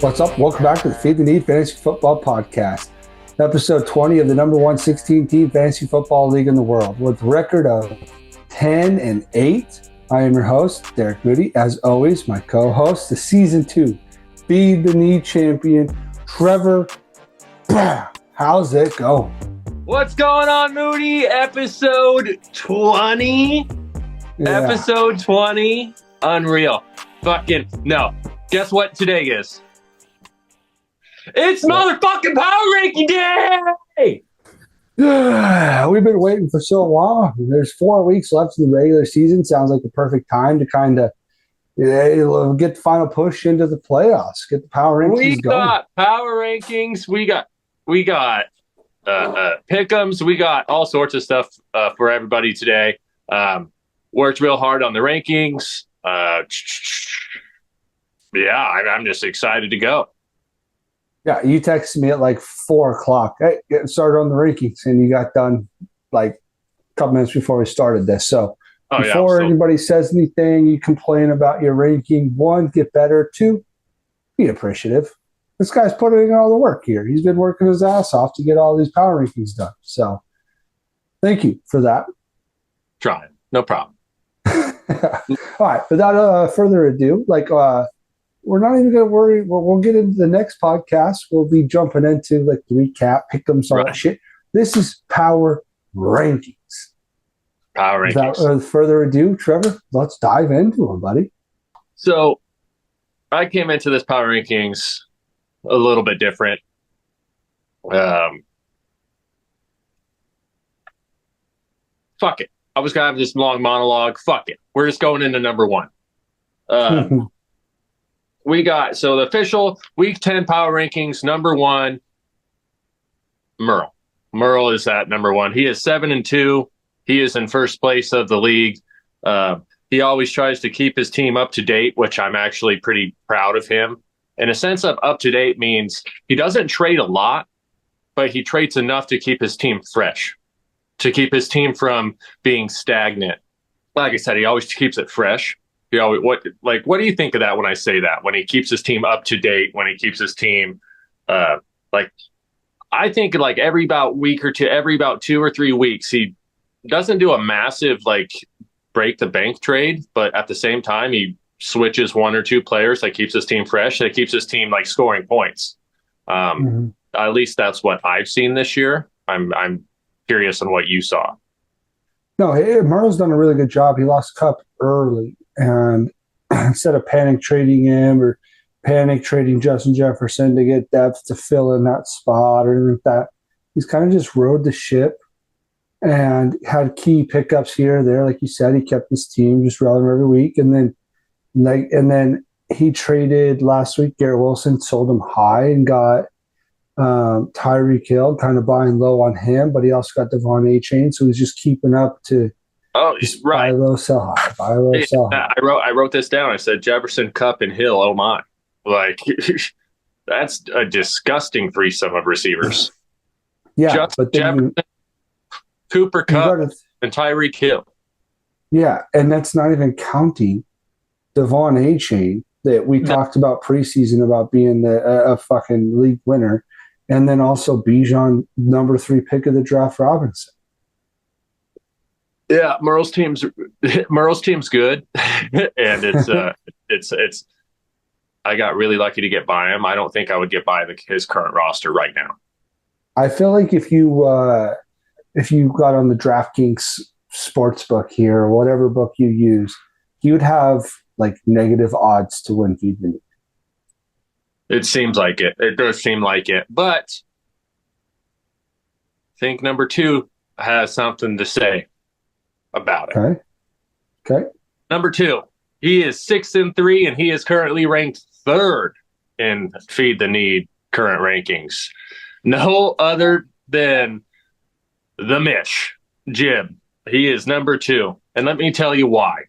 What's up? Welcome back to the Feed the Need Fantasy Football Podcast, episode 20 of the number 116-team fantasy football league in the world, with a record of 10-8. I am your host, Derek Moody. As always, my co-host, the season 2 Feed the Need champion, Trevor. How's it going? What's going on, Moody? Episode 20. Yeah. Episode 20. Unreal. Fucking no. Guess what today is? It's motherfucking power ranking day! We've been waiting for so long. There's 4 weeks left in the regular season. Sounds like the perfect time to kind of get the final push into the playoffs. Get the power rankings going. We got power rankings. We got pick'ems. We got all sorts of stuff for everybody today. Worked real hard on the rankings. I'm just excited to go. Yeah, you texted me at like 4 o'clock. Hey, get started on the rankings, and you got done like a couple minutes before we started this. So before anybody says anything, you complain about your ranking. 1, get better. 2, be appreciative. This guy's putting in all the work here. He's been working his ass off to get all these power rankings done. So thank you for that. Trying. No problem. All right. Without further ado, we're not even going to worry. We'll get into the next podcast. We'll be jumping into like the recap, pick'ems, all that shit. This is power rankings. Power rankings. Without further ado, Trevor, let's dive into them, buddy. So I came into this power rankings a little bit different. Fuck it. I was going to have this long monologue. Fuck it. We're just going into number 1. We got, so the official week 10 power rankings, number 1, Merle. Merle is at number 1. He is 7-2. He is in first place of the league. He always tries to keep his team up to date, which I'm actually pretty proud of him. In a sense of up to date means he doesn't trade a lot, but he trades enough to keep his team fresh, to keep his team from being stagnant. Like I said, he always keeps it fresh. What do you think of that when I say that? When he keeps his team up to date, when he keeps his team, I think like every about 2 or 3 weeks, he doesn't do a massive break the bank trade, but at the same time, he switches 1 or 2 players that keeps his team fresh, that keeps his team scoring points. At least that's what I've seen this year. I'm curious on what you saw. No, Merle's done a really good job. He lost Cup early. And instead of panic trading him or panic trading Justin Jefferson to get depth to fill in that spot or anything like that, he's kind of just rode the ship and had key pickups here or there. Like you said, he kept his team just relevant every week. And then he traded last week. Garrett Wilson sold him high and got Tyreek Hill, kind of buying low on him, but he also got Devon A-Chain, so he's just keeping up to. Oh, right. Buy low, sell high. Buy low, sell high. I wrote this down. I said Jefferson, Cup, and Hill. Oh my! That's a disgusting threesome of receivers. Yeah, but then Jefferson, Cooper Kupp, and Tyreek Hill. Yeah, and that's not even counting Devon A-Chain that we talked about preseason about being a fucking league winner, and then also Bijan, number 3 pick of the draft, Robinson. Yeah, Merle's team's good, and it's. I got really lucky to get by him. I don't think I would get by his current roster right now. I feel like if you got on the DraftKings sportsbook here or whatever book you use, you would have negative odds to win Feed the Need. It seems like it. It does seem like it, but I think number 2 has something to say about it. Okay. Number 2, he is 6-3, and he is currently ranked 3rd in Feed the Need current rankings. No other than the Mish, Jim. He is number 2, and let me tell you why.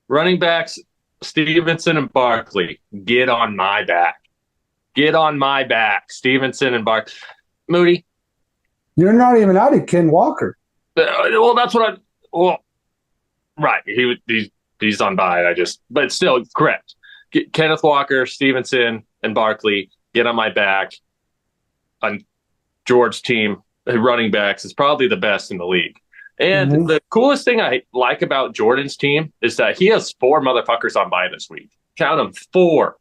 Running backs Stevenson and Barkley, get on my back. Get on my back, Stevenson and Barkley. Moody, you're not even out of Ken Walker. Well, that's what right. He's on bye. But still, correct. Kenneth Walker, Stevenson, and Barkley get on my back on George's team, running backs, is probably the best in the league. And the coolest thing I like about Jordan's team is that he has 4 motherfuckers on bye this week. Count them, 4.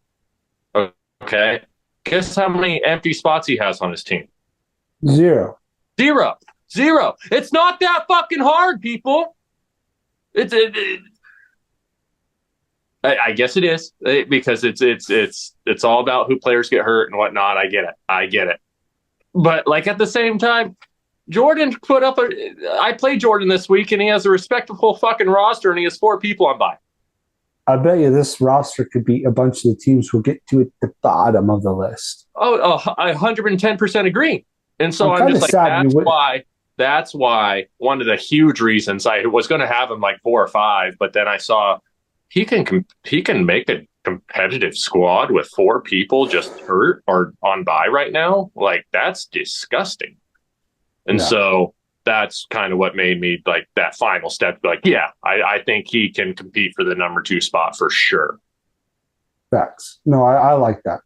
Okay. Guess how many empty spots he has on his team? 0. It's not that fucking hard, people. I guess it is, because it's all about who players get hurt and whatnot. I get it. But like at the same time, Jordan I played Jordan this week and he has a respectable fucking roster and he has 4 people on bye. I bet you this roster could be a bunch of the teams we'll get to at the bottom of the list. Oh, I 110% agree. And so I'm just like, that's why one of the huge reasons I was going to have him like 4 or 5, but then I saw he can make a competitive squad with 4 people just hurt or on bye right now. Like, that's disgusting. And so that's kind of what made me like that final step. Like, yeah, I think he can compete for the number 2 spot for sure. Facts. No, I like that.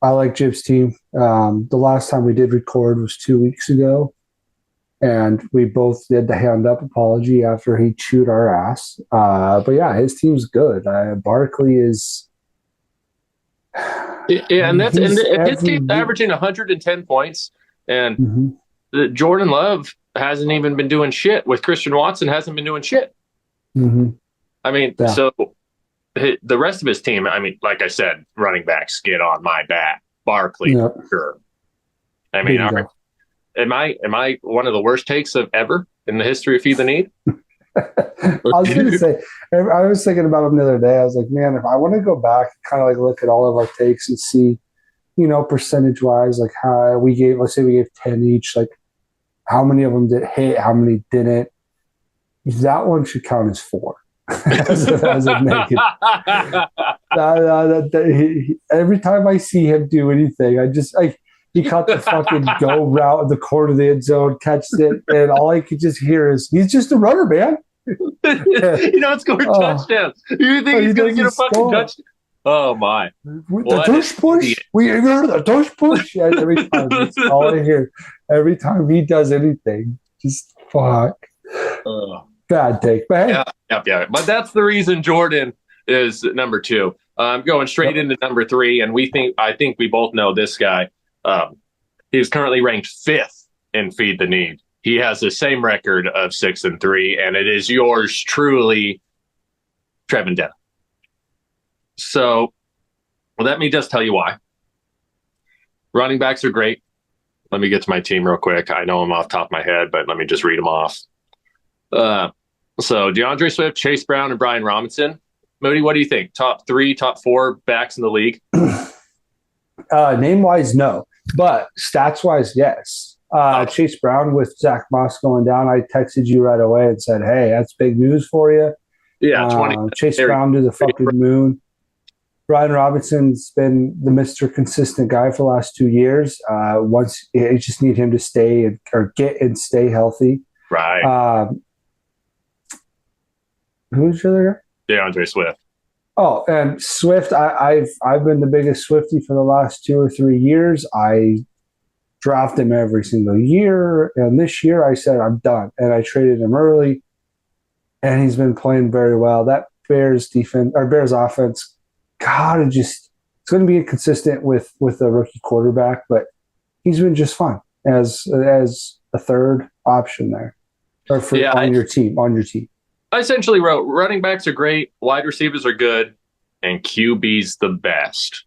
I like Jib's team. The last time we did record was 2 weeks ago, and we both did the hand up apology after he chewed our ass. But yeah, his team's good. Barkley is. Yeah, and his team's averaging 110 points, and Jordan Love hasn't even been doing shit with Christian Watson. Hasn't been doing shit. I mean, so the rest of his team. I mean, like I said, running backs get on my back. Barkley, sure. I mean, am I one of the worst takes of ever in the history of Feed the Need? I was going to say, I was thinking about him the other day. I was like, man, if I want to go back, kind of like look at all of our takes and see, percentage wise, like how let's say we gave 10 each, like how many of them did hit, how many didn't. That one should count as 4. as a negative. Every time I see him do anything, I just he caught the fucking go route in the corner of the end zone, catches it, and all I could just hear is, he's just a runner, man. You don't score touchdowns. You think he's going to get a fucking touchdown? Oh, my. The tush push? We heard the tush push? Yeah, every time. That's all I hear. Every time he does anything, just fuck. Bad take. But hey. Yeah. But that's the reason Jordan is number 2. Going straight into number 3, and I think we both know this guy. He's currently ranked 5th in Feed the Need. He has the same record of 6-3, and it is yours truly, Trevs Dennis. So let me just tell you why. Running backs are great. Let me get to my team real quick. I know them off the top of my head, but let me just read them off. So DeAndre Swift, Chase Brown, and Brian Robinson. Moody, what do you think? Top 3, top 4 backs in the league? Name-wise, no. But stats-wise, yes. Chase Brown with Zach Moss going down, I texted you right away and said, hey, that's big news for you. Yeah, 20. Chase Brown to the fucking moon. Brian Robinson's been the Mr. Consistent guy for the last 2 years. Once you just need him to stay and stay healthy. Right. Who's the other guy? DeAndre Swift. Oh, and Swift, I've been the biggest Swiftie for the last 2 or 3 years. I draft him every single year, and this year I said I'm done, and I traded him early, and he's been playing very well. That Bears offense, God, it's going to be inconsistent with a rookie quarterback, but he's been just fine as a third option there, or on your team. I essentially wrote running backs are great, wide receivers are good, and QB's the best.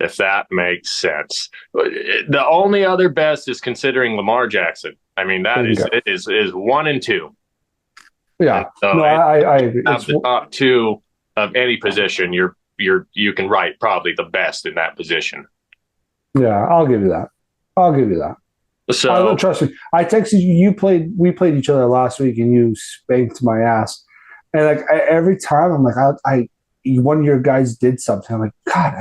If that makes sense. The only other best is considering Lamar Jackson. I mean, it is 1 and 2. Yeah. So no, I agree. It's the top 2 of any position. You can write probably the best in that position. Yeah, I'll give you that. So trust me. I texted you. We played each other last week, and you spanked my ass. And like every time, I'm like, one of your guys did something. I'm like, God,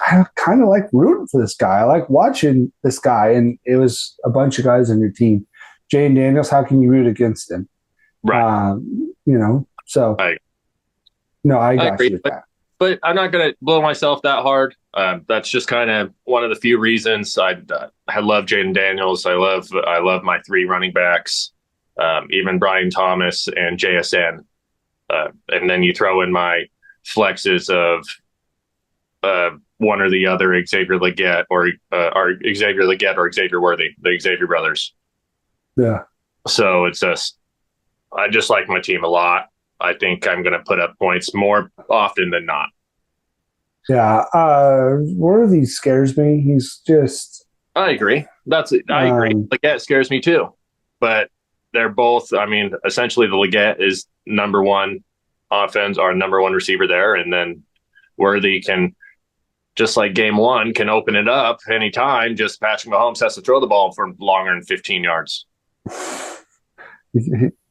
I kind of like rooting for this guy. I like watching this guy, and it was a bunch of guys on your team. Jane Daniels, how can you root against him? Right. So No, I I got you agree, with that. but I'm not going to blow myself that hard. That's just kind of one of the few reasons I love Jaden Daniels. I love my three running backs, even Brian Thomas and JSN, and then you throw in my flexes of one or the other, Xavier Legette or Xavier Worthy, the Xavier brothers. Yeah. So it's just I just like my team a lot. I think I'm going to put up points more often than not. Yeah. Worthy scares me. He's just I agree. I agree. Leggett scares me too, but they're both. I mean, essentially, the Leggett is number one offense, our number one receiver there, and then Worthy can, just like game one, can open it up anytime. Just Patrick Mahomes has to throw the ball for longer than 15 yards.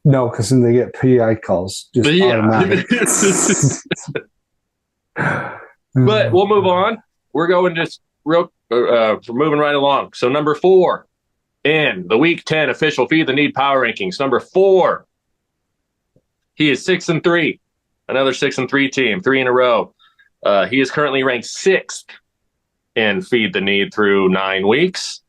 no, because then they get PI calls just automatic. But we'll move on. We're going just real. We're moving right along. So number 4 in the Week 10 official Feed the Need power rankings. Number 4, he is 6-3. Another 6-3 team, 3 in a row. He is currently ranked 6th in Feed the Need through 9 weeks.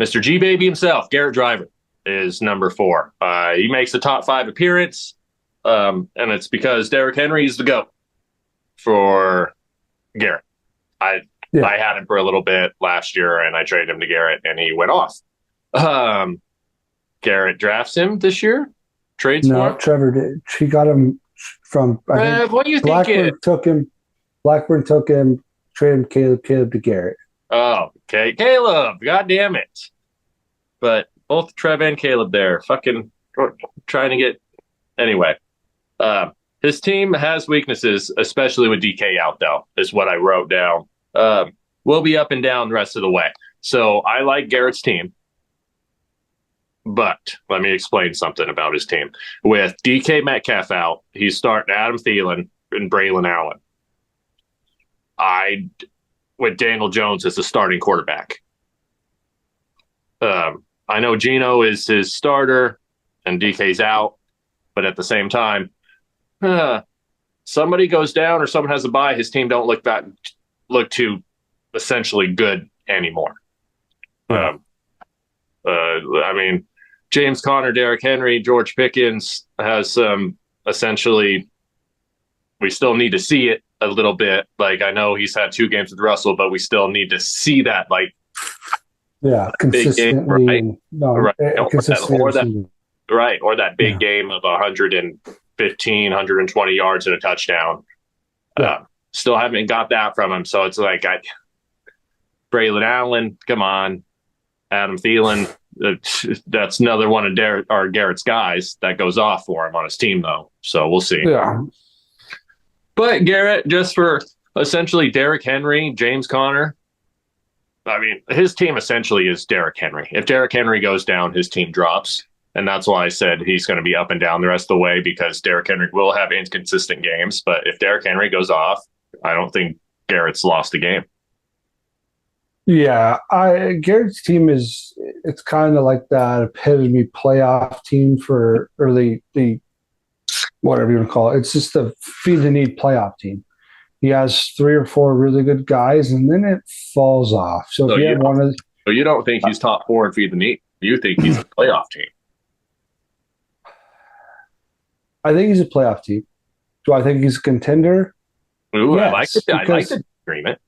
Mr. G Baby himself, Garrett Driver, is number 4. He makes the top 5 appearance, and it's because Derrick Henry is the GOAT for Garrett. I had him for a little bit last year, and I traded him to Garrett, and he went off. Garrett drafts him this year. Trades for him. Trevor did. She got him from. What do you think? Blackburn took him. Traded Caleb to Garrett. Oh, okay, Caleb. God damn it! But both Trev and Caleb there, fucking trying to get. Anyway, his team has weaknesses, especially with DK out, though, is what I wrote down. We'll be up and down the rest of the way. So I like Garrett's team. But let me explain something about his team. With DK Metcalf out, he's starting Adam Thielen and Braylon Allen. With Daniel Jones as the starting quarterback. I know Geno is his starter and DK's out, but at the same time, somebody goes down or someone has a bye, his team don't look too essentially good anymore. I mean, James Conner, Derrick Henry, George Pickens has essentially, we still need to see it a little bit. Like, I know he's had 2 games with Russell, but we still need to see that, like, consistently. Game, right? Or that big game of 115, 120 yards and a touchdown. Yeah. Still haven't got that from him. So it's like, Braylon Allen, come on. Adam Thielen, that's another one of Garrett's guys that goes off for him on his team, though. So we'll see. Yeah. But Garrett, just for essentially Derrick Henry, James Conner, I mean, his team essentially is Derrick Henry. If Derrick Henry goes down, his team drops. And that's why I said he's going to be up and down the rest of the way, because Derrick Henry will have inconsistent games. But if Derrick Henry goes off, I don't think Garrett's lost a game. Yeah, Garrett's team it's kind of like that epitome playoff team for early the whatever you want to call it. It's just the Feed the Need playoff team. He has 3 or 4 really good guys, and then it falls off. So you don't think he's top 4 in Feed the Need? You think he's a playoff team? I think he's a playoff team. Do I think he's a contender? Ooh, yes, I like the agreement.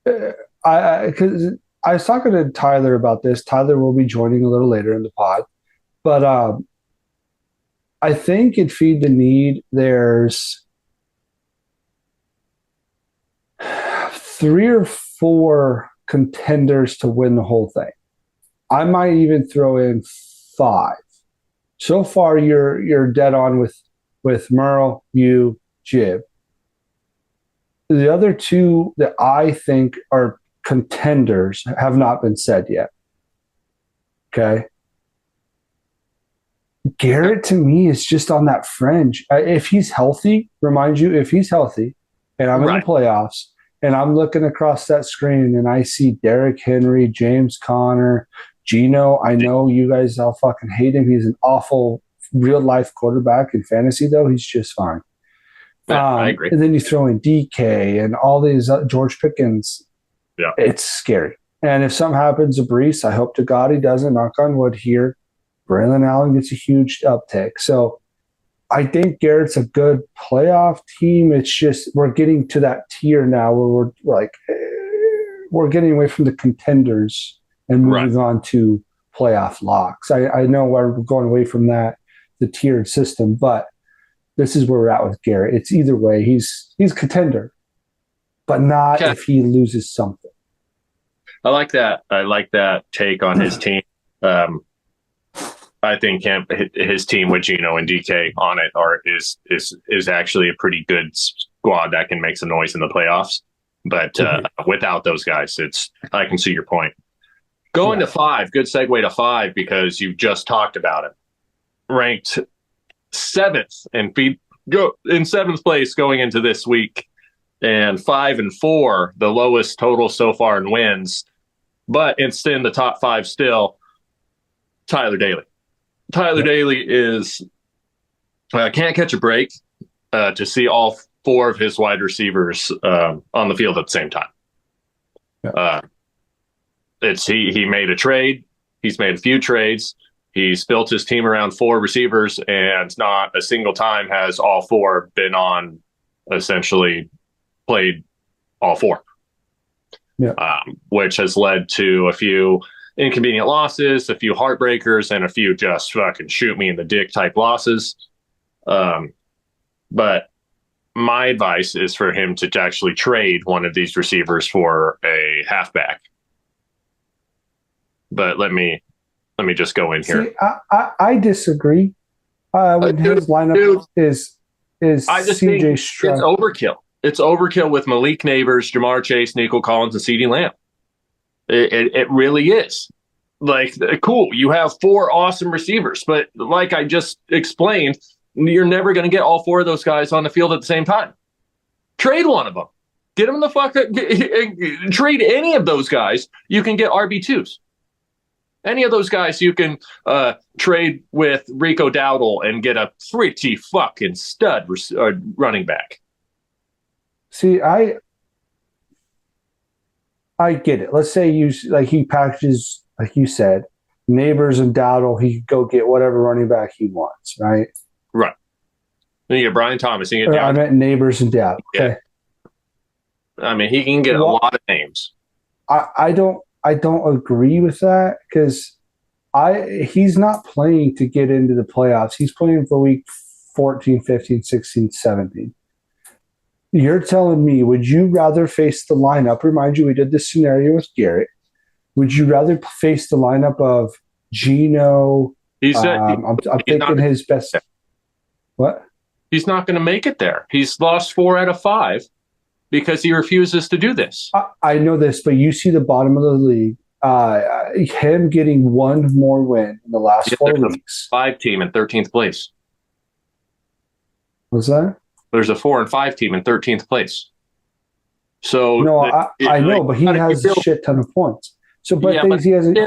Because I was talking to Tyler about this. Tyler will be joining a little later in the pod. But I think in Feed the Need, there's 3 or 4 contenders to win the whole thing. I might even throw in 5. So far, you're dead on with Merle, you, Jib. The other 2 that I think are contenders have not been said yet. Okay. Garrett, to me, is just on that fringe. If he's healthy, remind you, if he's healthy, and I'm in the playoffs, and I'm looking across that screen, and I see Derrick Henry, James Conner, Geno. I know you guys all fucking hate him. He's an awful real-life quarterback in fantasy, though. He's just fine. Yeah, I agree. And then you throw in DK and all these George Pickens. Yeah. It's scary. And if something happens to Brees, I hope to God he doesn't, knock on wood here. Braylon Allen gets a huge uptick. So I think Garrett's a good playoff team. It's just we're getting to that tier now where we're like we're getting away from the contenders and moving on to playoff locks. I know we're going away from that, the tiered system, but this is where we're at with Garrett. It's either way. He's contender, but not if he loses something. I like that. I like that take on his team. I think his team with Geno and DK on it is actually a pretty good squad that can make some noise in the playoffs. But without those guys, I can see your point. Going to 5, good segue to 5 because you just talked about it. Ranked 7th and go in 7th place going into this week, and 5-4, the lowest total so far in wins. But it's in the top 5 still. Tyler Daly. Tyler Daly can't catch a break to see all 4 of his wide receivers on the field at the same time. He made a trade. He's made a few trades. He's built his team around 4 receivers, and not a single time has all 4 been on, essentially played all 4. Which has led to a few inconvenient losses, a few heartbreakers, and a few just fucking shoot me in the dick type losses. But my advice is for him to actually trade one of these receivers for a halfback. But let me just go in here. See, I disagree. When his lineup is I just CJ think Stroud. It's overkill. It's overkill with Malik Neighbors, Jamar Chase, Nico Collins, and CeeDee Lamb. It really is. Like, cool, you have 4 awesome receivers, but like I just explained, you're never going to get all 4 of those guys on the field at the same time. Trade one of them. Get them the fuck up. Trade any of those guys. You can get RB2s. Any of those guys you can trade with Rico Dowdle and get a pretty fucking stud running back. See, I get it. Let's say he packages, like you said, Neighbors and Dowdle. He can go get whatever running back he wants, right? Right. Then you get Brian Thomas. I meant Neighbors and Dowdle. Okay. Yeah. I mean, he can get a lot of names. I don't agree with that because he's not playing to get into the playoffs. He's playing for week 14, 15, 16, 17. You're telling me, would you rather face the lineup? Remind you, we did this scenario with Garrett. Would you rather face the lineup of Geno? I'm thinking his best. What? He's not going to make it there. He's lost 4 out of 5 because he refuses to do this. I know this, but you see the bottom of the league. Him getting one more win in the last 4 weeks. 5 team in 13th place. What's that? There's a 4 and 5 team in 13th place. So no, I know, but he has a shit ton of points. So, but he hasn't.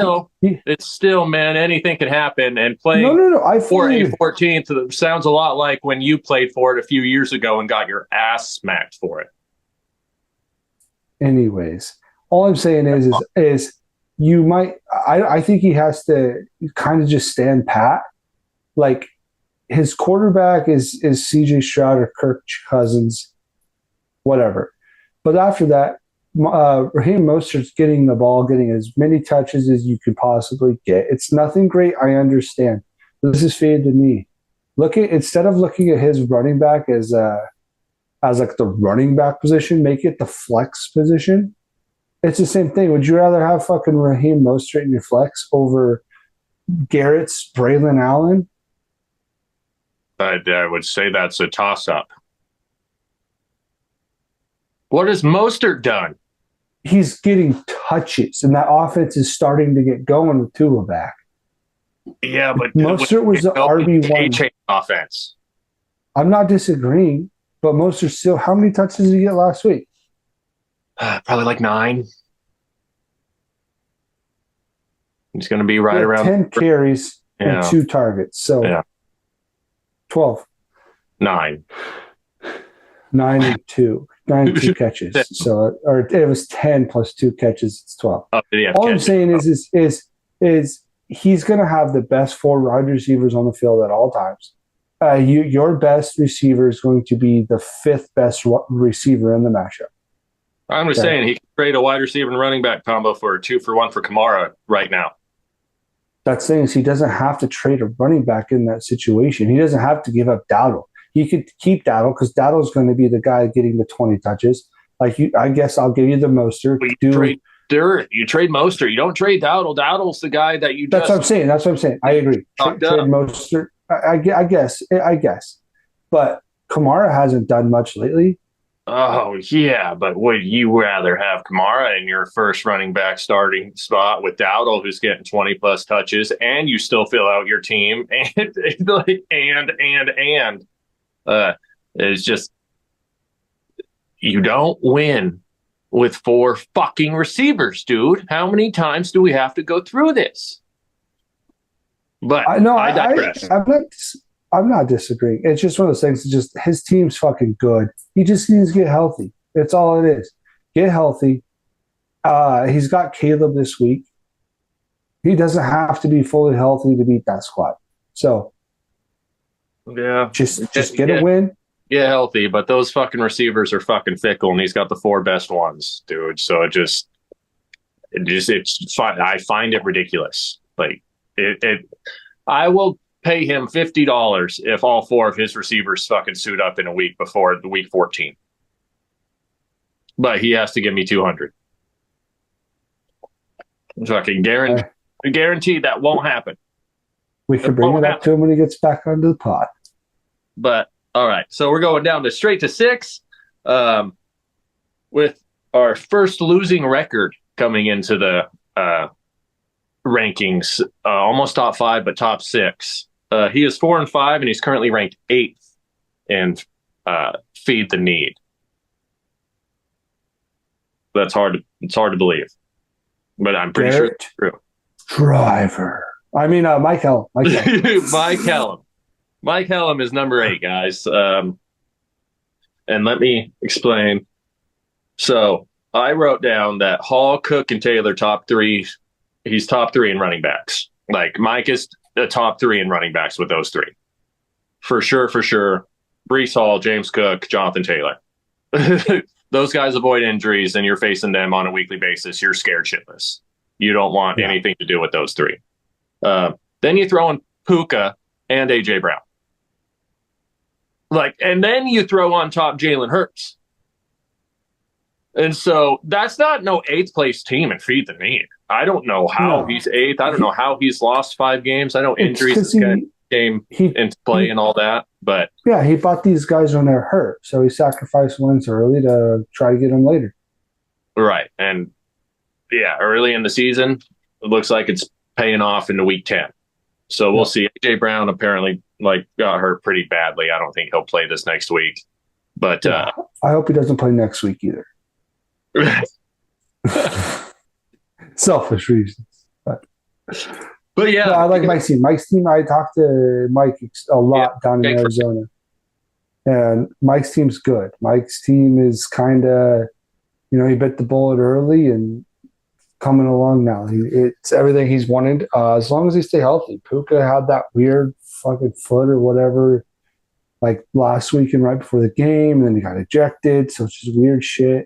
It's still, man, anything can happen. And playing for a 14th sounds a lot like when you played for it a few years ago and got your ass smacked for it. Anyways, all I'm saying is you might. I think he has to kind of just stand pat. Like, his quarterback is CJ Stroud or Kirk Cousins, whatever. But after that, Raheem Mostert's getting the ball, getting as many touches as you could possibly get. It's nothing great, I understand. This is faded to me. Instead of looking at his running back as like the running back position, make it the flex position. It's the same thing. Would you rather have fucking Raheem Mostert in your flex over Garrett's Braylon Allen? I would say that's a toss-up. What has Mostert done? He's getting touches, and that offense is starting to get going with Tua back. Yeah, but Mostert was the RB1 offense. I'm not disagreeing, but Mostert still. How many touches did he get last week? Probably like 9. He's going to be right around 10 carries and 2 targets. So 12. 9. 9 and 2, 9 and 2 catches. So, or it was 10 plus 2 catches. It's 12. Oh, All I'm saying is he's going to have the best 4 wide receivers on the field at all times. Your best receiver is going to be the 5th best receiver in the matchup. I'm just saying he can trade a wide receiver and running back combo for a 2-for-1 for Kamara right now. That's saying he doesn't have to trade a running back in that situation. He doesn't have to give up Dowdle. He could keep Dowdle because Dowdle's going to be the guy getting the 20 touches. I guess I'll give you the Mostert. You trade Mostert. You don't trade Dowdle. Dowdle's the guy that you. That's what I'm saying. I agree. Trade Mostert. I guess. But Kamara hasn't done much lately. Oh, yeah, but would you rather have Kamara in your first running back starting spot with Dowdle, who's getting 20-plus touches, and you still fill out your team, and it's just you don't win with 4 fucking receivers, dude. How many times do we have to go through this? But I digress. I'm not disagreeing. It's just one of those things. It's just his team's fucking good. He just needs to get healthy. That's all it is. Get healthy. He's got Caleb this week. He doesn't have to be fully healthy to beat that squad. So, yeah, just get a win. Get healthy, but those fucking receivers are fucking fickle, and he's got the 4 best ones, dude. So it's fun. I find it ridiculous. Like I will pay him $50 if all 4 of his receivers fucking suit up in a week before the week 14. But he has to give me 200. Fucking guaranteed that won't happen. We can bring it up to him when he gets back onto the pod. But all right, so we're going down to straight to 6, with our first losing record coming into the rankings, almost top 5, but top 6. He is 4-5, and he's currently ranked 8th in Feed the Need. It's hard to believe, but I'm pretty sure it's true. Driver. I mean, Mike Hellum. Mike Hellum. Mike Hellum is number 8, guys. And let me explain. So I wrote down that Hall, Cook, and Taylor top 3. He's top 3 in running backs. Like Mike is the top 3 in running backs with those 3. For sure. Breece Hall, James Cook, Jonathan Taylor. Those guys avoid injuries, and you're facing them on a weekly basis. You're scared shitless. You don't want anything to do with those 3. Then you throw in Puka and A.J. Brown. And then you throw on top Jalen Hurts. And so that's not no 8th place team in Feed the Need. I don't know how he's 8th. I don't know how he's lost 5 games. I know injuries came into play and all that. But yeah, he bought these guys when they're hurt. So he sacrificed wins early to try to get them later. Right. And yeah, early in the season, it looks like it's paying off into week 10. So we'll see. A.J. Brown apparently got hurt pretty badly. I don't think he'll play this next week. But I hope he doesn't play next week either. Selfish reasons. But yeah, I like Mike's team. Mike's team, I talked to Mike a lot down in Arizona. And Mike's team's good. Mike's team is kind of, he bit the bullet early and coming along now. It's everything he's wanted. As long as he stay healthy. Puka had that weird fucking foot or whatever, like last week and right before the game, and then he got ejected. So it's just weird shit.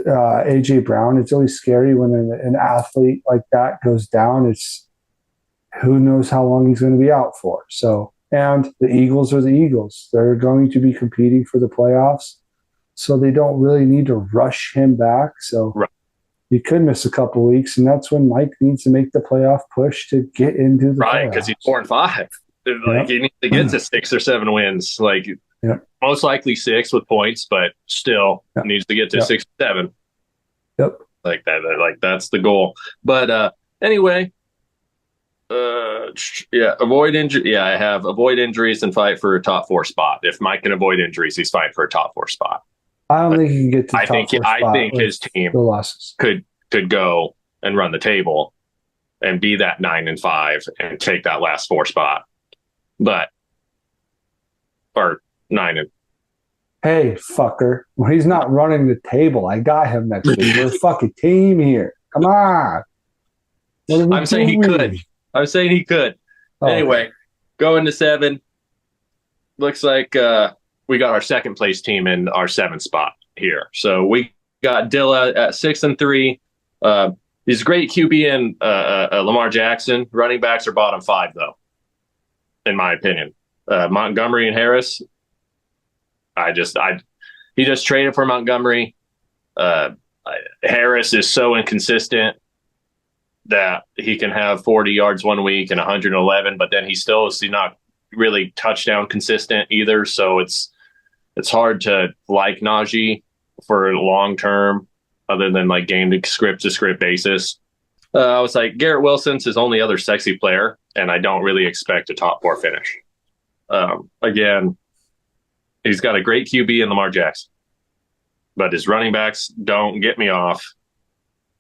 A.J. Brown, it's always scary when an athlete like that goes down. It's who knows how long he's going to be out for. So, and the Eagles are the Eagles. They're going to be competing for the playoffs. So they don't really need to rush him back. So he could miss a couple weeks, and that's when Mike needs to make the playoff push to get into the playoffs. Because he's 4-5. He needs to get to 6 or 7 wins. Most likely 6 with points, but still needs to get to 6 or 7. Yep. Like that. That's the goal. But anyway, avoid injury. Yeah, I have avoid injuries and fight for a top 4 spot. If Mike can avoid injuries, he's fighting for a top 4 spot. I don't think he can get to the top 4 spot. I think his team could go and run the table and be that 9-5 and take that last 4 spot. But or 9 Hey, fucker. Well, he's not running the table. I got him next week. We're a fucking team here. Come on. What are we I'm saying he could. doing? I'm saying he could. Oh, okay. Anyway, going to 7. Looks like we got our second place team in our 7th spot here. So we got Dilla at 6-3. He's a great QB in Lamar Jackson. Running backs are bottom 5 though, in my opinion. Montgomery and Harris. He just traded for Montgomery. Uh, Harris is so inconsistent that he can have 40 yards one week and 111, but then he's not really touchdown consistent either. So it's hard to like Najee for long term, other than like game to script basis. I was like, Garrett Wilson's his only other sexy player, and I don't really expect a top 4 finish. Again, he's got a great QB in Lamar Jackson, but his running backs don't get me off.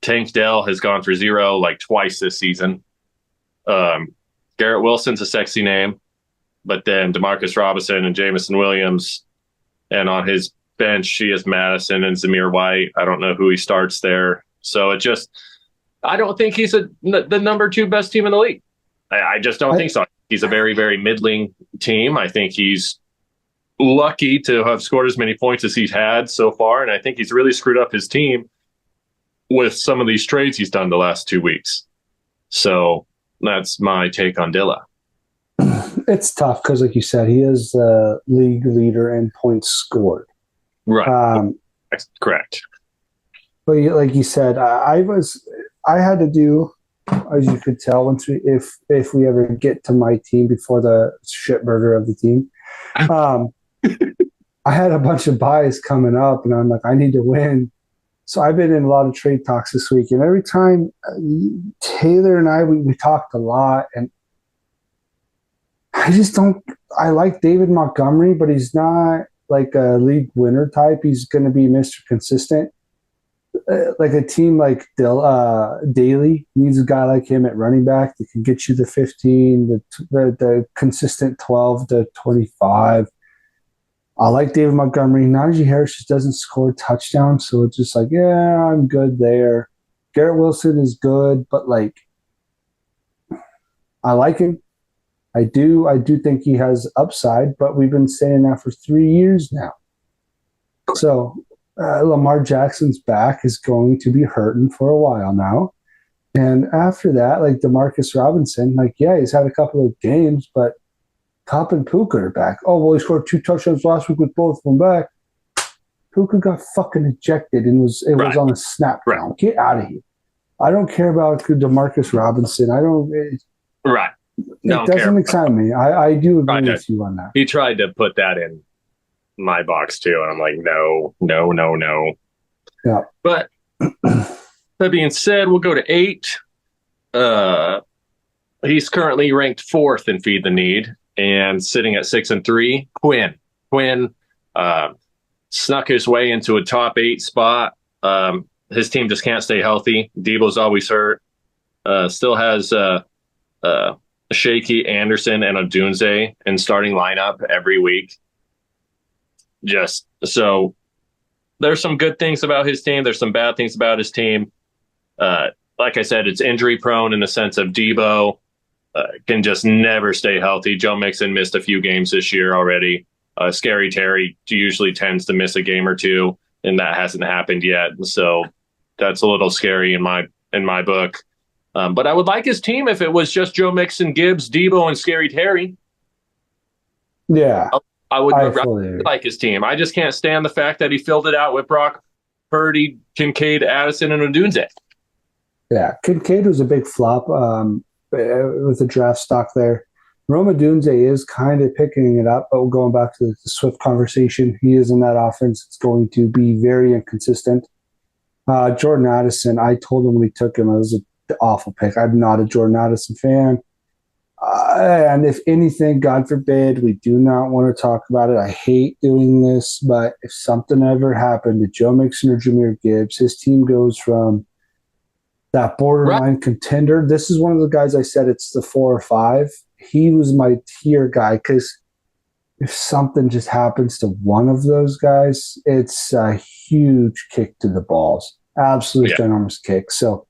Tank Dell has gone for 0 like twice this season. Garrett Wilson's a sexy name, but then Demarcus Robinson and Jamison Williams, and on his bench he has Madison and Zamir White. I don't know who he starts there, so I don't think he's the number 2 best team in the league. I just don't think so. He's a very, very middling team. I think he's lucky to have scored as many points as he's had so far, and I think he's really screwed up his team with some of these trades he's done the last 2 weeks. So that's my take on Dilla. It's tough because, like you said, he is the league leader in points scored. Right. Correct. But like you said, I had to do, as you could tell, if we ever get to my team before the shitburger of the team, I had a bunch of buys coming up, and I'm like, I need to win. So I've been in a lot of trade talks this week, and every time Taylor and I, we talked a lot, and I just don't. I like David Montgomery, but he's not like a league winner type. He's going to be Mr. Consistent. Like a team like Daly needs a guy like him at running back that can get you the 15, the consistent 12 to 25. I like David Montgomery. Najee Harris just doesn't score touchdowns, so it's just like, yeah, I'm good there. Garrett Wilson is good, but like, I like him. I do think he has upside, but we've been saying that for 3 years now. So Lamar Jackson's back is going to be hurting for a while now. And after that, like Demarcus Robinson, like, yeah, he's had a couple of games, but Top and Puka are back. Oh, well, he scored 2 touchdowns last week with both of them back. Puka got fucking ejected and was on a snap count. Get out of here. I don't care about Demarcus Robinson. I don't. Right. It doesn't excite me. I do agree with you on that. He tried to put that in my box too, and I'm like, no. Yeah. But that being said, we'll go to 8. He's currently ranked 4th in Feed the Need and sitting at 6-3. Quinn snuck his way into a top 8 spot. His team just can't stay healthy. Debo's always hurt. Still has Shaky, Anderson, and Odunze in starting lineup every week. Just so there's some good things about his team. There's some bad things about his team. Like I said, it's injury prone in the sense of Debo can just never stay healthy. Joe Mixon missed a few games this year already. Scary Terry usually tends to miss a game or two, and that hasn't happened yet. So that's a little scary in my book. But I would like his team if it was just Joe Mixon, Gibbs, Debo, and Scary Terry. Yeah. I would like his team. I just can't stand the fact that he filled it out with Brock Purdy, Kincaid, Addison, and Odunze. Yeah, Kincaid was a big flop with the draft stock there. Rome Odunze is kind of picking it up, but going back to the Swift conversation, he is in that offense. It's going to be very inconsistent. Jordan Addison, I told him when we took him, it was an awful pick. I'm not a Jordan Addison fan. And if anything, God forbid, we do not want to talk about it. I hate doing this, but if something ever happened to Joe Mixon or Jahmyr Gibbs, his team goes from that borderline contender. This is one of the guys I said it's the 4 or 5. He was my tier guy because if something just happens to one of those guys, it's a huge kick to the balls. Absolute Yeah, ginormous kick. So,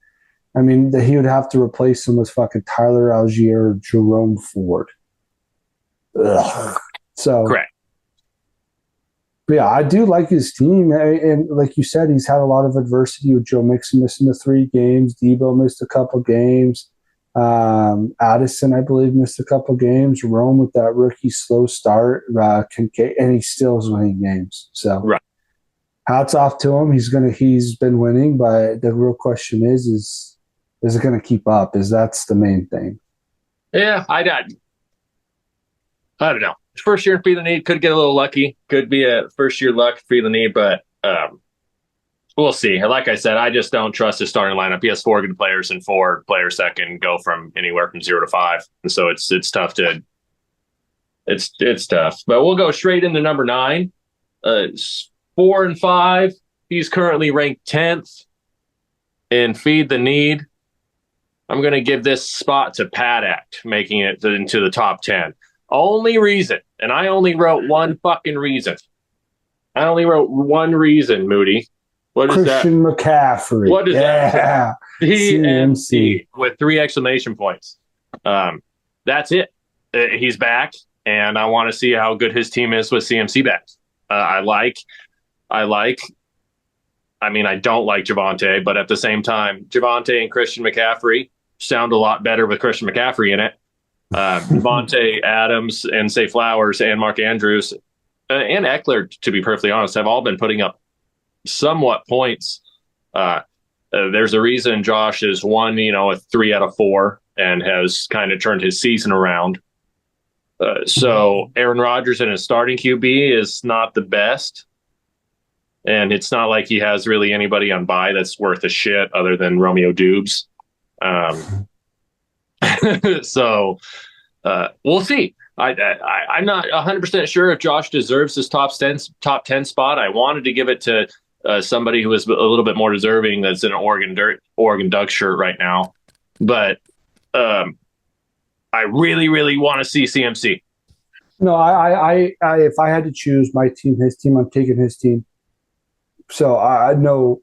I mean, he would have to replace him with fucking Tyler Algier or Jerome Ford. Ugh. So, correct. but yeah, I do like his team. And like you said, he's had a lot of adversity with Joe Mixon missing the 3 games. Debo missed a couple games. Addison, I believe, missed a couple games. Rome with that rookie slow start. Kincaid, and he still is winning games. So Right. hats off to him. He's been winning, but the real question is it gonna keep up? That's the main thing. Yeah, I don't know. First year in Feel the Need could get a little lucky. Could be a first year luck Feel the Need, but we'll see. Like I said, I just don't trust his starting lineup. He has 4 good players and 4 players that can go from anywhere from 0 to 5, and so it's tough to it's tough. But we'll go straight into number 9. 4 and 5. He's currently ranked 10th in Feed the Need. I'm going to give this spot to Paddock, making it into the top 10. Only reason, and I only wrote one fucking reason. I only wrote one reason, Moody. What is Christian that? McCaffrey. What is that? PMC with 3 exclamation points. That's it. He's back, and I want to see how good his team is with CMC back. I mean, I don't like Javonte, but at the same time, Javonte and Christian McCaffrey sound a lot better with Christian McCaffrey in it. Javonte Adams and Say Flowers and Mark Andrews and Eckler, to be perfectly honest, have all been putting up somewhat points. There's a reason Josh has won, a 3 out of 4 and has kind of turned his season around. So Aaron Rodgers in his starting QB is not the best. And it's not like he has really anybody on bye that's worth a shit other than Romeo Dubes. So we'll see. I'm not 100% sure if Josh deserves this top 10 spot. I wanted to give it to somebody who is a little bit more deserving that's in an Oregon Duck shirt right now. But I really, really want to see CMC. No, I if I had to choose my team, his team, I'm taking his team. So I know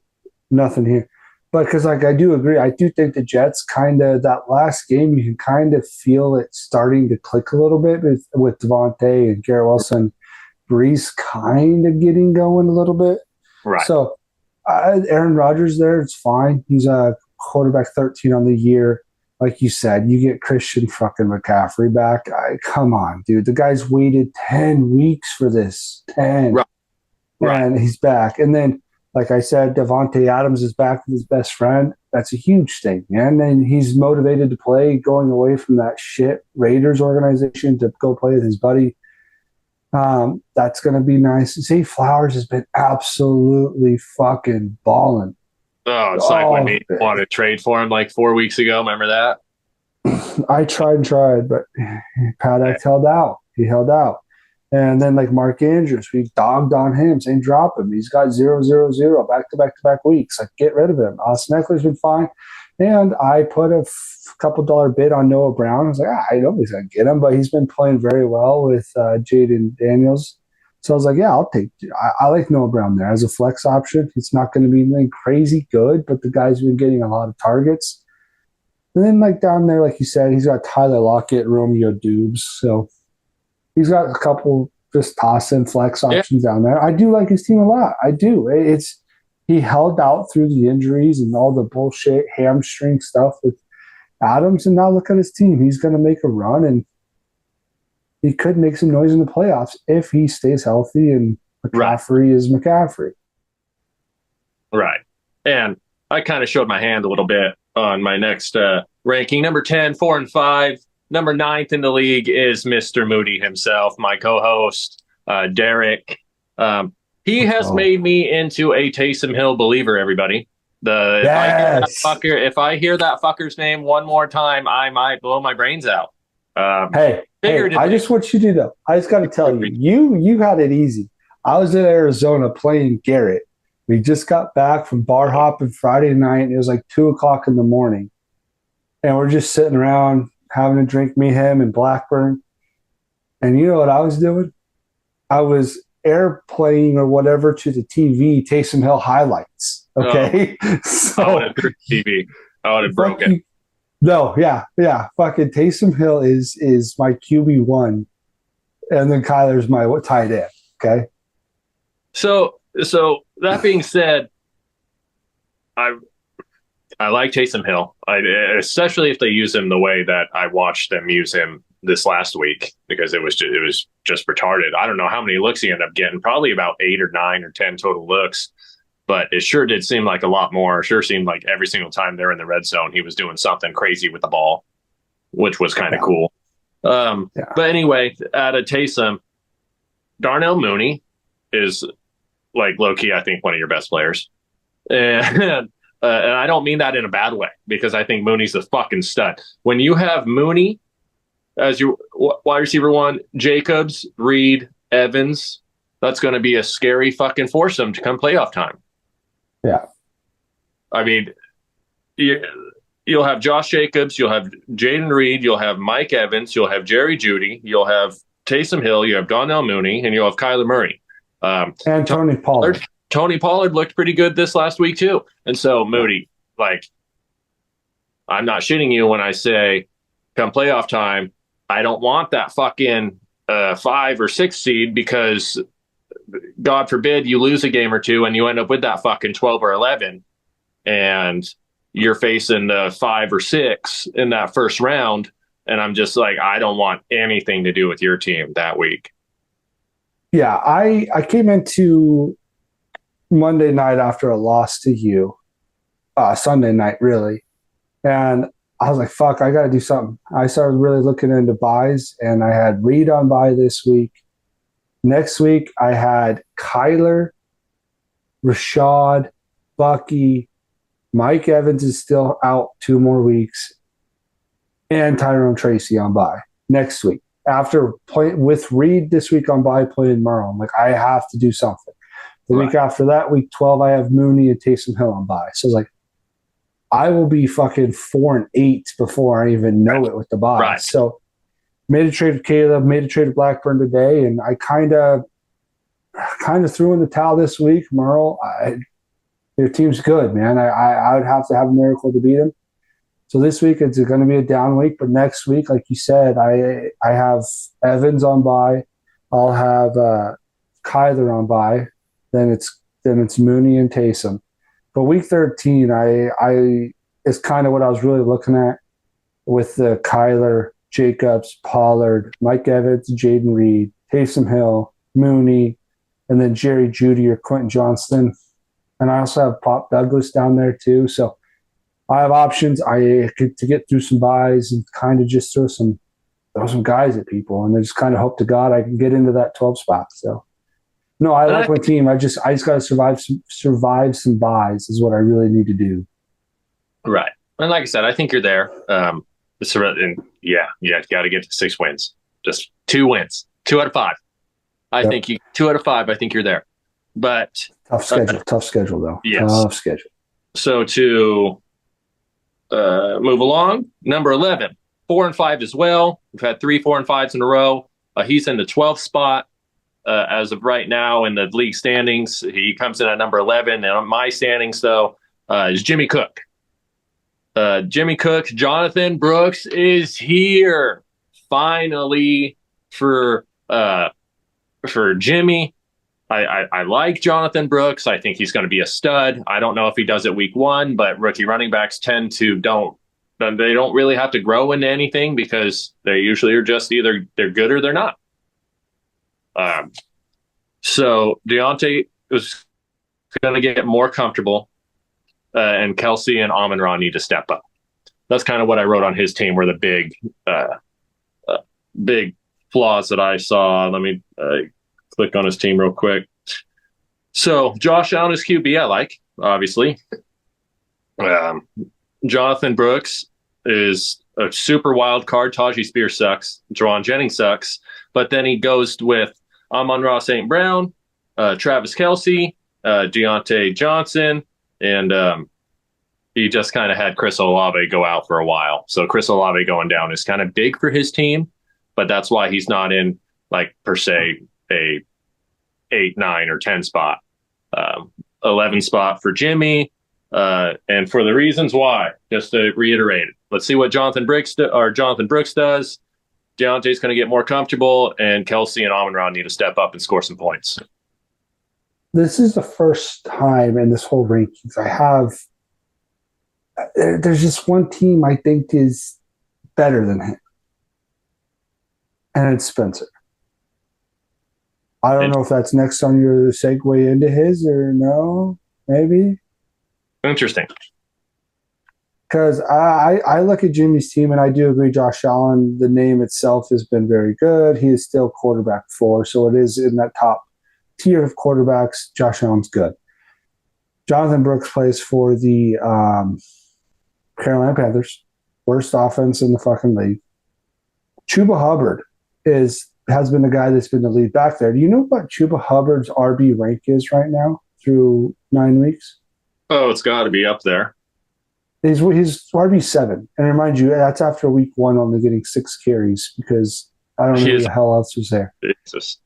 nothing here. But because I do agree, I do think the Jets kind of that last game, you can kind of feel it starting to click a little bit with Devontae and Garrett Wilson, Brees kind of getting going a little bit. Right. So Aaron Rodgers there, it's fine. He's a quarterback 13 on the year. Like you said, you get Christian fucking McCaffrey back. Come on, dude. The guy's waited 10 weeks for this. 10. Right. And he's back. And then, like I said, Davante Adams is back with his best friend. That's a huge thing, man. And he's motivated to play, going away from that shit Raiders organization to go play with his buddy. That's going to be nice. Zay Flowers has been absolutely fucking balling. Oh, it's like when we wanted to trade for him like 4 weeks ago. Remember that? I tried, but Paddock held out. He held out. And then like Mark Andrews, we dogged on him, saying drop him. He's got 0-0-0 back-to-back weeks. Like, get rid of him. Austin Eckler's been fine. And I put a couple dollar bid on Noah Brown. I was like, I know he's going to get him, but he's been playing very well with Jaden Daniels. So I was like, yeah, I'll take it. I like Noah Brown there as a flex option. It's not going to be anything crazy good, but the guy's been getting a lot of targets. And then like down there, like you said, he's got Tyler Lockett, Romeo Dubes. So he's got a couple just toss-in flex options down there. I do like his team a lot. I do. He held out through the injuries and all the bullshit hamstring stuff with Adams, and now look at his team. He's going to make a run, and he could make some noise in the playoffs if he stays healthy and McCaffrey is McCaffrey. Right. And I kind of showed my hand a little bit on my next ranking. Number 10, 4 and 5. Number 9th in the league is Mr. Moody himself, my co-host, Derek. He has made me into a Taysom Hill believer, everybody. If I hear that fucker's name one more time, I might blow my brains out. Hey, I just want you to know. I just got to tell you, you had it easy. I was in Arizona playing Garrett. We just got back from bar hopping Friday night, and it was like 2:00 in the morning. And we're just sitting around having a drink, me, him, and Blackburn. And you know what I was doing? I was airplaying or whatever to the TV Taysom Hill highlights. Oh, Okay, I would have so threw the TV. I would have fuck broke it. you. No, yeah, yeah. Fucking Taysom Hill is my QB1, and then Kyler's my tight end. Okay. So that being said, I I like Taysom Hill, especially if they use him the way that I watched them use him this last week, because it was just retarded. I don't know how many looks he ended up getting, probably about 8 or 9 or 10 total looks, but it sure did seem like a lot more. It sure seemed like every single time they're in the red zone, he was doing something crazy with the ball, which was kind of Yeah. cool. Yeah. But anyway, out of Taysom, Darnell Mooney is like low key, I think, one of your best players. And I don't mean that in a bad way, because I think Mooney's a fucking stud. When you have Mooney as your wide receiver one, Jacobs, Reed, Evans, that's going to be a scary fucking foursome to come playoff time. Yeah. I mean, you'll have Josh Jacobs, you'll have Jaden Reed, you'll have Mike Evans, you'll have Jerry Jeudy, you'll have Taysom Hill, you have Donnell Mooney, and you'll have Kyler Murray. And Tony Pollard. Tony Pollard looked pretty good this last week too. And so Moody, like, I'm not shitting you when I say come playoff time, I don't want that fucking 5 or 6 seed, because God forbid you lose a game or two and you end up with that fucking 12 or 11 and you're facing the 5 or 6 in that first round. And I'm just like, I don't want anything to do with your team that week. Yeah, I came into Monday night after a loss to you, Sunday night really, and I was like, "Fuck, I got to do something." I started really looking into buys, and I had Reed on buy this week. Next week, I had Kyler, Rashad, Bucky, Mike Evans is still out 2 more weeks, and Tyrone Tracy on buy next week. After playing with Reed this week on buy, playing tomorrow, I'm like, I have to do something. The week after that, week 12, I have Mooney and Taysom Hill on buy. So I was like, I will be fucking 4-8 before I even know it with the buy. Right. So made a trade with Caleb, made a trade with Blackburn today, and I kind of threw in the towel this week. Merle, your team's good, man. I would have to have a miracle to beat them. So this week it's going to be a down week, but next week, like you said, I have Evans on buy. I'll have Kyler on buy. Then it's Mooney and Taysom. But week 13, I is kind of what I was really looking at with the Kyler, Jacobs, Pollard, Mike Evans, Jaden Reed, Taysom Hill, Mooney, and then Jerry Jeudy or Quentin Johnston. And I also have Pop Douglas down there too. So I have options. I could to get through some buys and kind of just throw some guys at people, and then just kind of hope to God I can get into that 12 spot. So no, I like my team. I just got to survive some buys is what I really need to do. Right. And like I said, I think you're there. And yeah, you got to get to 6 wins. Just 2 wins. 2 out of 5. I think 2 out of 5, I think you're there. But tough schedule though. Yes. Tough schedule. So to move along, number 11, 4-5 as well. We've had 3 4-5s in a row. He's in the 12th spot as of right now in the league standings. He comes in at number 11. And on my standings, though, is Jimmy Cook. Jonathan Brooks is here finally for Jimmy. I like Jonathan Brooks. I think he's going to be a stud. I don't know if he does it week 1, but rookie running backs tend to don't really have to grow into anything, because they usually are just either they're good or they're not. So Deontay is going to get more comfortable, and Kelsey and Amon-Ra need to step up. That's kind of what I wrote on his team were the big flaws that I saw. Let me click on his team real quick. So Josh Allen is QB, I like, obviously. Jonathan Brooks is a super wild card. Tajee Spears sucks. Jawan Jennings sucks. But then he goes with Amon-Ra St. Brown, Travis Kelce, Deontay Johnson, and he just kind of had Chris Olave go out for a while. So Chris Olave going down is kind of big for his team, but that's why he's not in, like, per se, a 8, 9, or 10 spot. 11 spot for Jimmy. And for the reasons why, just to reiterate it, let's see what Jonathan Brooks does. Deontay's going to get more comfortable, and Kelsey and Amon-Ra need to step up and score some points. This is the first time in this whole rankings there's just one team I think is better than him, and it's Spencer. I don't know if that's next on your segue into his or no, maybe. Interesting. Because I look at Jimmy's team, and I do agree Josh Allen, the name itself has been very good. He is still quarterback 4, so it is in that top tier of quarterbacks. Josh Allen's good. Jonathan Brooks plays for the Carolina Panthers, worst offense in the fucking league. Chuba Hubbard has been the guy that's been the lead back there. Do you know what Chuba Hubbard's RB rank is right now through 9 weeks? Oh, it's got to be up there. He's RB7. And remind you, that's after week 1 only getting 6 carries because I don't know who the hell else was there. Jesus.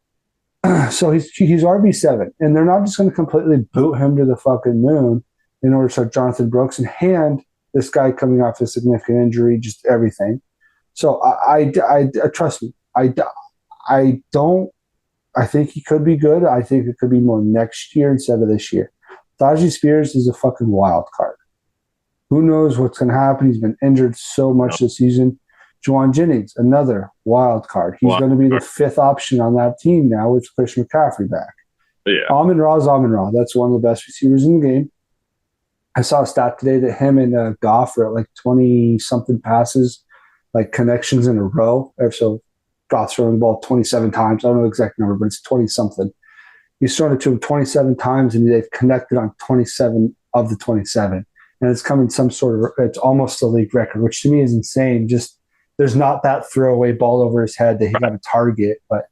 So he's RB7. And they're not just going to completely boot him to the fucking moon in order to start Jonathan Brooks and hand this guy coming off a significant injury, just everything. So I trust me. I think he could be good. I think it could be more next year instead of this year. Najee Spears is a fucking wild card. Who knows what's going to happen? He's been injured so much this season. Juwan Jennings, another wild card. He's going to be the 5th option on that team now with Chris McCaffrey back. Yeah. Amon-Ra is Amon-Ra. That's one of the best receivers in the game. I saw a stat today that him and Goff are at like 20-something passes, like connections in a row. So Goff's throwing the ball 27 times. I don't know the exact number, but it's 20-something. He's thrown it to him 27 times, and they've connected on 27 of the 27. And it's coming it's almost a league record, which to me is insane. Just there's not that throwaway ball over his head that he got a target. But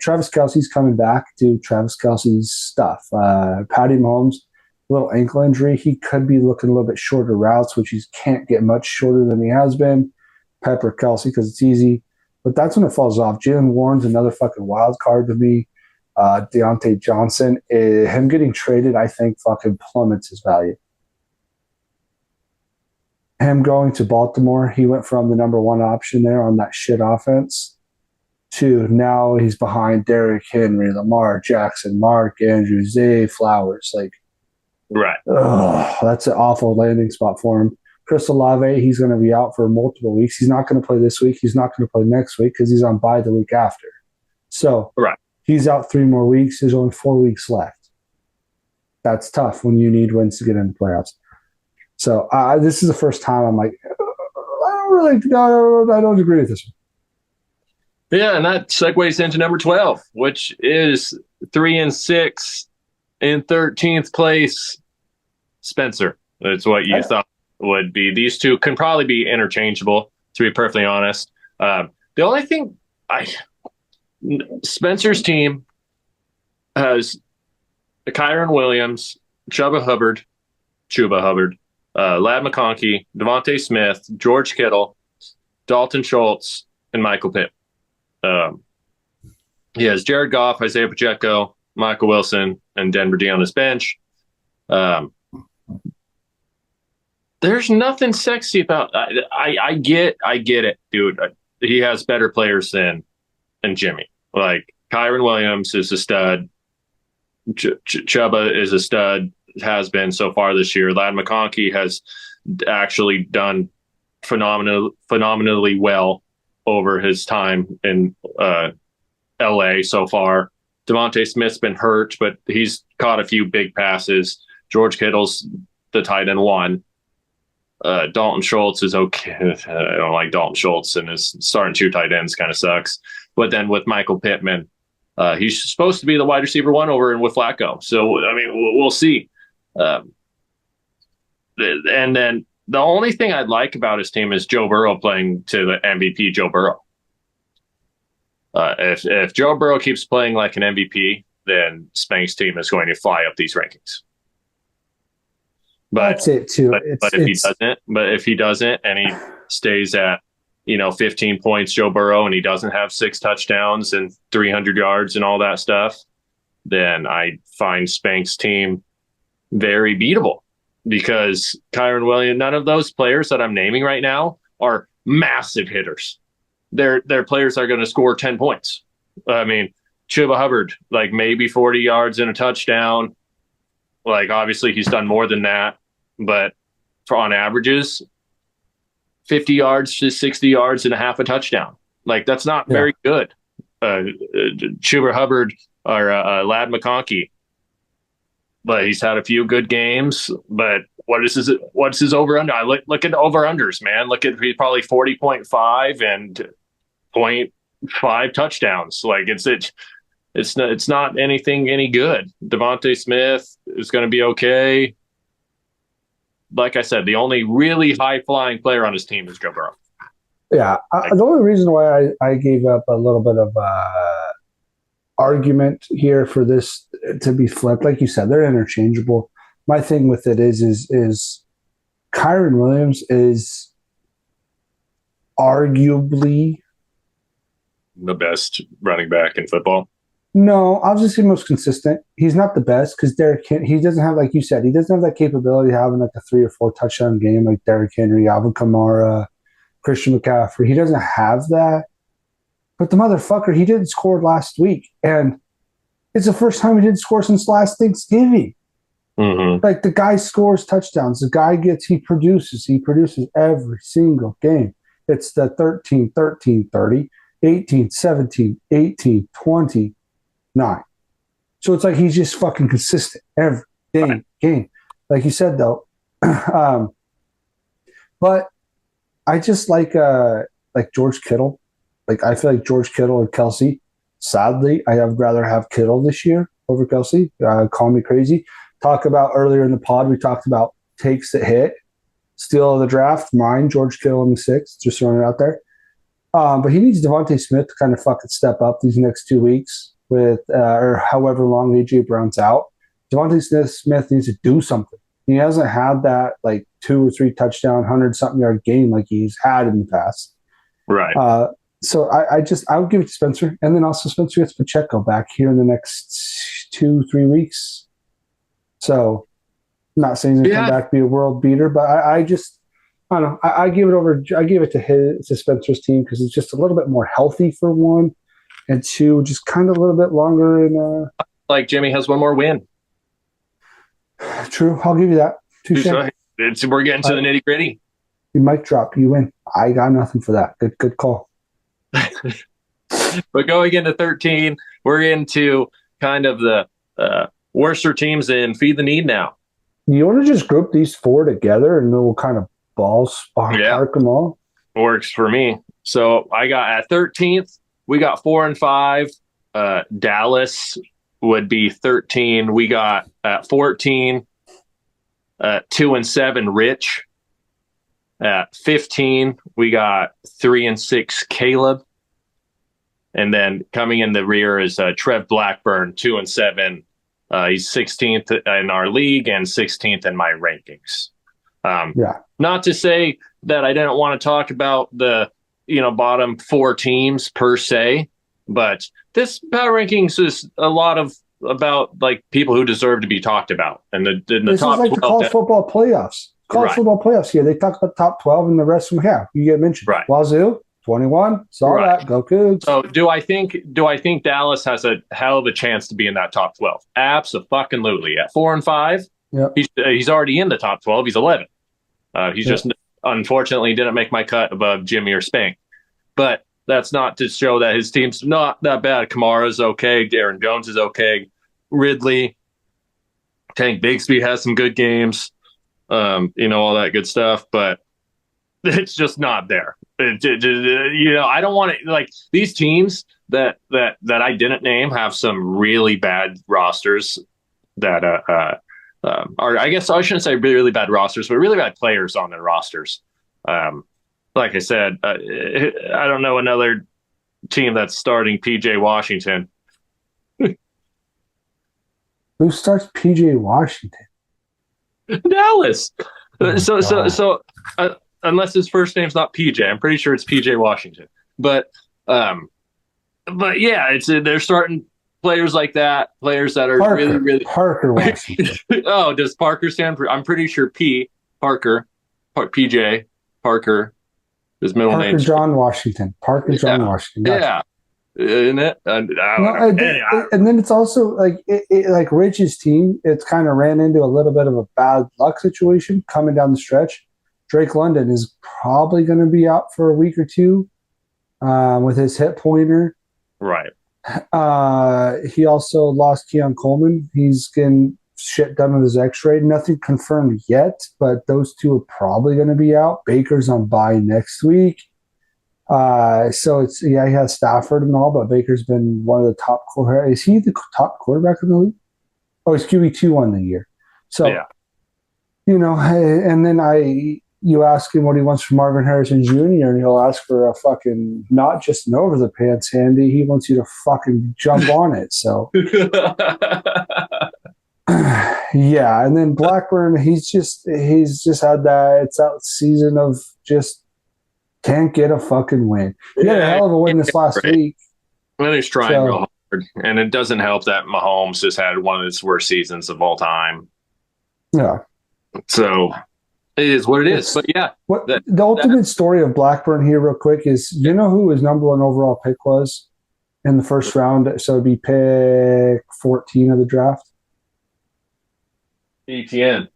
Travis Kelce's coming back to Travis Kelce's stuff. Patty Mahomes, a little ankle injury. He could be looking a little bit shorter routes, which he can't get much shorter than he has been. Pepper Kelce because it's easy. But that's when it falls off. Jalen Warren's another fucking wild card to me. Deontay Johnson, him getting traded, I think, fucking plummets his value. Him going to Baltimore, he went from the number 1 option there on that shit offense to now he's behind Derrick Henry, Lamar Jackson, Mark Andrews, Zay Flowers. Like, right. That's an awful landing spot for him. Chris Olave, he's going to be out for multiple weeks. He's not going to play this week. He's not going to play next week because he's on bye the week after. So he's out 3 more weeks. There's only 4 weeks left. That's tough when you need wins to get into playoffs. So this is the first time I'm like, I don't agree with this one. Yeah, and that segues into number 12, which is 3-6 in 13th place. Spencer. That's what you thought would be. These two can probably be interchangeable, to be perfectly honest. The only thing Spencer's team has Kyron Williams, Chuba Hubbard, Ladd McConkey, Devontae Smith, George Kittle, Dalton Schultz, and Michael Pitt. He has Jared Goff, Isaiah Pacheco, Michael Wilson, and Denver D on his bench. There's nothing sexy about. I get it, dude. He has better players than Jimmy. Like Kyron Williams is a stud. Chuba is a stud. Has been so far this year. Ladd McConkey has actually done phenomenally well over his time in LA so far. Devontae Smith's been hurt, but he's caught a few big passes. George Kittle's the tight end 1. Dalton Schultz is okay. I don't like Dalton Schultz, and his starting 2 tight ends kind of sucks. But then with Michael Pittman, he's supposed to be the wide receiver 1 over and with Flacco. So, I mean, we'll see. And then the only thing I'd like about his team is Joe Burrow playing to the MVP Joe Burrow. If Joe Burrow keeps playing like an MVP, then Spank's team is going to fly up these rankings. But that's it too. But if he doesn't, and he stays at 15 points, Joe Burrow, and he doesn't have 6 touchdowns and 300 yards and all that stuff, then I find Spank's team very beatable because Kyron Williams, none of those players that I'm naming right now are massive hitters. Their players are going to score 10 points. I mean, Chuba Hubbard, like maybe 40 yards and a touchdown. Like, obviously, he's done more than that. But for on averages, 50 yards to 60 yards and a half a touchdown. Like, that's not very good. Chuba Hubbard or Lad McConkey, but he's had a few good games. But what's his over under? I look at over unders, man. Look at he's probably 40.5 and 0.5 touchdowns. Like it's not anything any good. Devontae Smith is going to be okay. Like I said, the only really high flying player on his team is Joe Burrow. Yeah, the only reason why I gave up a little bit of argument here for this to be flipped, like you said, they're interchangeable. My thing with it is Kyron Williams is arguably the best running back in football. No, I'll just say most consistent. He's not the best because he doesn't have, like you said, he doesn't have that capability of having like a 3 or 4 touchdown game like Derrick Henry, Alvin Kamara, Christian McCaffrey. He doesn't have that. But the motherfucker, he didn't score last week. And it's the first time he didn't score since last Thanksgiving. Mm-hmm. Like the guy scores touchdowns. The guy he produces every single game. It's the 13, 13, 30, 18, 17, 18, 20, 9. So it's like he's just fucking consistent every game. Like you said, though. But I just like George Kittle. Like I feel like George Kittle and Kelsey. Sadly, I would rather have Kittle this year over Kelsey. Call me crazy. Talk about earlier in the pod, we talked about takes that hit. Steal of the draft, mine, George Kittle in the 6th. Just throwing it out there. But he needs Devontae Smith to kind of fucking step up these next 2 weeks with or however long AJ Brown's out. Devontae Smith needs to do something. He hasn't had that like 2 or 3 touchdown, 100-something yard game like he's had in the past. Right. So I would give it to Spencer, and then also Spencer gets Pacheco back here in the next 2-3 weeks. So, I'm not saying he's gonna come back be a world beater, but I don't know. I give it over. I give it to Spencer's team because it's just a little bit more healthy for one, and two, just kind of a little bit longer. And like Jimmy has one more win. True, I'll give you that. We're getting to the nitty gritty. You mic drop, you win. I got nothing for that. Good call. But going into 13, we're into kind of the worser teams in Feed the Need now. You want to just group these 4 together and then we'll kind of park them all? Works for me. So I got at 13th, we got 4 and 5. Dallas would be 13. We got at 14, 2 and 7, Rich. At 15, we got 3 and 6, Caleb. And then coming in the rear is Trev Blackburn, 2 and 7. He's 16th in our league and 16th in my rankings. Not to say that I didn't want to talk about the bottom 4 teams per se, but this power rankings is a lot about like people who deserve to be talked about. And the this top is like the college football playoffs. Football playoffs here. They talk about top 12 and the rest of them have. You get mentioned. Right. Wazoo, 21. Saw that. Go Cougs. So do I think Dallas has a hell of a chance to be in that top 12? Absolutely. At 4 and 5, he's already in the top 12. He's 11. He's just unfortunately didn't make my cut above Jimmy or Spank. But that's not to show that his team's not that bad. Kamara's okay. Aaron Jones is okay. Ridley, Tank Bigsby has some good games. All that good stuff, but it's just not there. I don't want to like these teams that I didn't name have some really bad rosters that are I guess I shouldn't say really bad rosters, but really bad players on their rosters. Like I said, I don't know another team that's starting PJ Washington. Who starts PJ Washington? Dallas. So unless his first name's not PJ, I'm pretty sure it's PJ Washington. But yeah, they're starting players like that, players that are really. Parker Washington. Oh, does Parker stand for? I'm pretty sure PJ Parker. His middle Parker name. John Washington. Parker John Washington. Gotcha. Yeah, isn't it? And then it's also like like Rich's team. It's kind of ran into a little bit of a bad luck situation coming down the stretch. Drake London is probably going to be out for a week or two with his hip pointer. Right. He also lost Keon Coleman. He's getting shit done with his X-ray. Nothing confirmed yet, but those two are probably going to be out. Baker's on bye next week. So it's he has Stafford and all, but Baker's been one of the top quarterbacks. Is he the top quarterback in the league? Oh, he's QB2 on the year. So, and then you ask him what he wants from Marvin Harrison Jr., and he'll ask for a fucking, not just an over the pants handy, he wants you to fucking jump on it. So, yeah. And then Blackburn, he's just had that season of just can't get a fucking win. He had a hell of a win this last week. And he's trying real hard. And it doesn't help that Mahomes has had one of his worst seasons of all time. Yeah. So it is what it is. But yeah. The ultimate story of Blackburn here, real quick, is you know who his number one overall pick was in the first round? So it'd be pick 14 of the draft. ETN.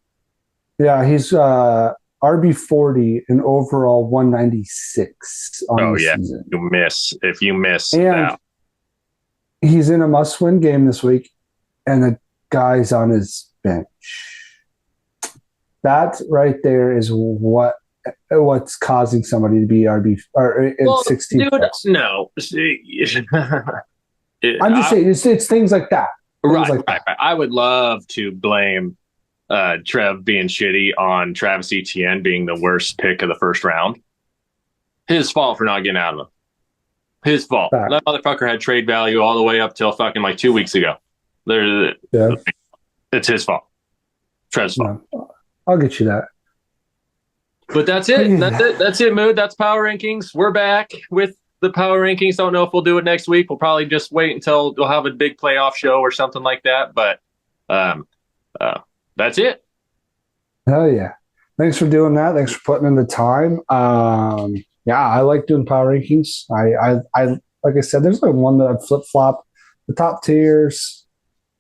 Yeah, he's RB40 and overall 196 on the season. If you miss and that. He's in a must-win game this week, and the guy's on his bench. That right there is what's causing somebody to be RB or 16. Dude, no. I'm just saying it's things like that. Right. I would love to blame Trev being shitty on Travis Etienne being the worst pick of the first round. His fault for not getting out of him. His fault. Fact. That motherfucker had trade value all the way up till fucking like 2 weeks ago. It's his fault. Trev's fault. No, I'll get you that. But that's it. That's it, Mood. That's Power Rankings. We're back with the Power Rankings. Don't know if we'll do it next week. We'll probably just wait until we'll have a big playoff show or something like that. But that's it. Hell yeah. Thanks for doing that. Thanks for putting in the time. Yeah, I like doing power rankings. I like I said, there's like one that I flip-flop. The top tiers.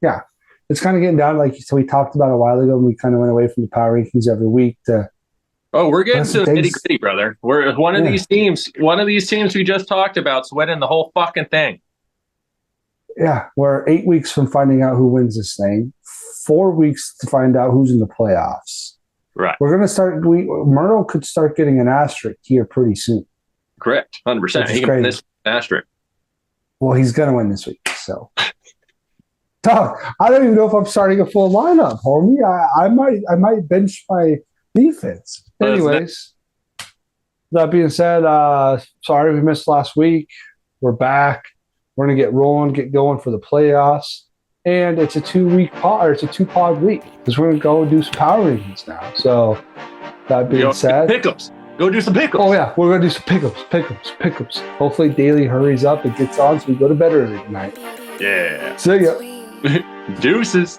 Yeah. It's kind of getting down like so we talked about a while ago and we kind of went away from the power rankings every week to we're getting to the nitty-gritty, brother. We're one of these teams we just talked about is winning the whole fucking thing. Yeah, we're 8 weeks from finding out who wins this thing. 4 weeks to find out who's in the playoffs. Right. We're going to start. Myrtle could start getting an asterisk here pretty soon. Correct. 100%. He can win this asterisk. Well, he's going to win this week. So, Dog, I don't even know if I'm starting a full lineup, homie. I might bench my defense. Anyways, that being said, sorry we missed last week. We're back. We're going to get rolling, get going for the playoffs. And it's a 2-week pod, or it's a 2-pod week because we're going to go do some power rankings now. So, that being said, pickups. Go do some pickups. Oh, yeah. We're going to do some pickups. Hopefully, Daly hurries up and gets on so we go to bed early tonight. Yeah. See ya. Deuces.